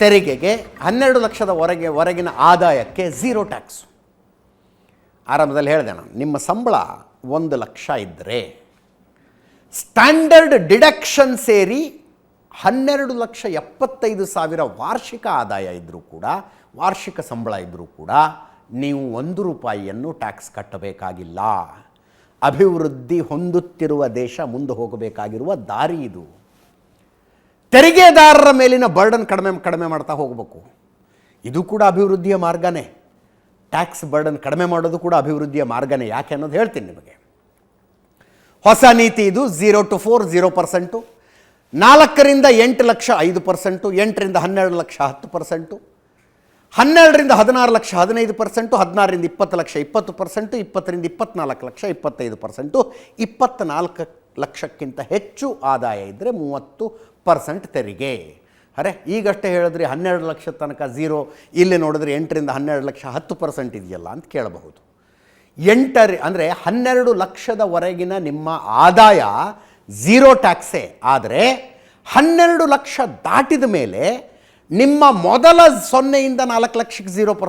ತೆರಿಗೆಗೆ 12 ಲಕ್ಷದ ಹೊರಗಿನ ಆದಾಯಕ್ಕೆ ಝೀರೋ ಟ್ಯಾಕ್ಸು. ಆರಂಭದಲ್ಲಿ ಹೇಳಿದೆ ನಾನು, ನಿಮ್ಮ ಸಂಬಳ 1 ಲಕ್ಷ ಇದ್ದರೆ ಸ್ಟ್ಯಾಂಡರ್ಡ್ ಡಿಡಕ್ಷನ್ ಸೇರಿ 12,75,000 ವಾರ್ಷಿಕ ಆದಾಯ ಇದ್ದರೂ ಕೂಡ, ವಾರ್ಷಿಕ ಸಂಬಳ ಇದ್ದರೂ ಕೂಡ ನೀವು 1 ರೂಪಾಯಿಯನ್ನು ಟ್ಯಾಕ್ಸ್ ಕಟ್ಟಬೇಕಾಗಿಲ್ಲ. ಅಭಿವೃದ್ಧಿ ಹೊಂದುತ್ತಿರುವ ದೇಶ ಮುಂದೆ ಹೋಗಬೇಕಾಗಿರುವ ದಾರಿ ಇದು. ತೆರಿಗೆದಾರರ ಮೇಲಿನ ಬರ್ಡನ್ ಕಡಿಮೆ ಮಾಡ್ತಾ ಹೋಗಬೇಕು. ಇದು ಕೂಡ ಅಭಿವೃದ್ಧಿಯ ಮಾರ್ಗನೇ. ಟ್ಯಾಕ್ಸ್ ಬರ್ಡನ್ ಕಡಿಮೆ ಮಾಡೋದು ಕೂಡ ಅಭಿವೃದ್ಧಿಯ ಮಾರ್ಗನೇ. ಯಾಕೆ ಅನ್ನೋದು ಹೇಳ್ತೀನಿ ನಿಮಗೆ. ಹೊಸ ನೀತಿ ಇದು. 0 to 4 0%, 4ರಿಂದ 8 ಲಕ್ಷ 5%, 8ರಿಂದ 12 ಲಕ್ಷ 10%, 12ರಿಂದ 16 ಲಕ್ಷ 15%, 16ರಿಂದ 20 ಲಕ್ಷ 20%, 20ರಿಂದ 24 ಲಕ್ಷ 25%, 24 ಲಕ್ಷಕ್ಕಿಂತ ಹೆಚ್ಚು ಆದಾಯ ಇದ್ದರೆ 30% ತೆರಿಗೆ. ಅರೆ ಈಗಷ್ಟೇ ಹೇಳಿದ್ರಿ 12 ಲಕ್ಷ ತನಕ ಝೀರೋ, ಇಲ್ಲಿ ನೋಡಿದ್ರೆ 8ರಿಂದ 12 ಲಕ್ಷ 10% ಇದೆಯಲ್ಲ ಅಂತ ಕೇಳಬಹುದು. 8 ಅಂದರೆ 12 ಲಕ್ಷದವರೆಗಿನ ನಿಮ್ಮ ಆದಾಯ ಝೀರೋ ಟ್ಯಾಕ್ಸೇ. ಆದರೆ 12 ಲಕ್ಷ ದಾಟಿದ ಮೇಲೆ ನಿಮ್ಮ ಮೊದಲ 0ಯಿಂದ 4 ಲಕ್ಷಕ್ಕೆ 0%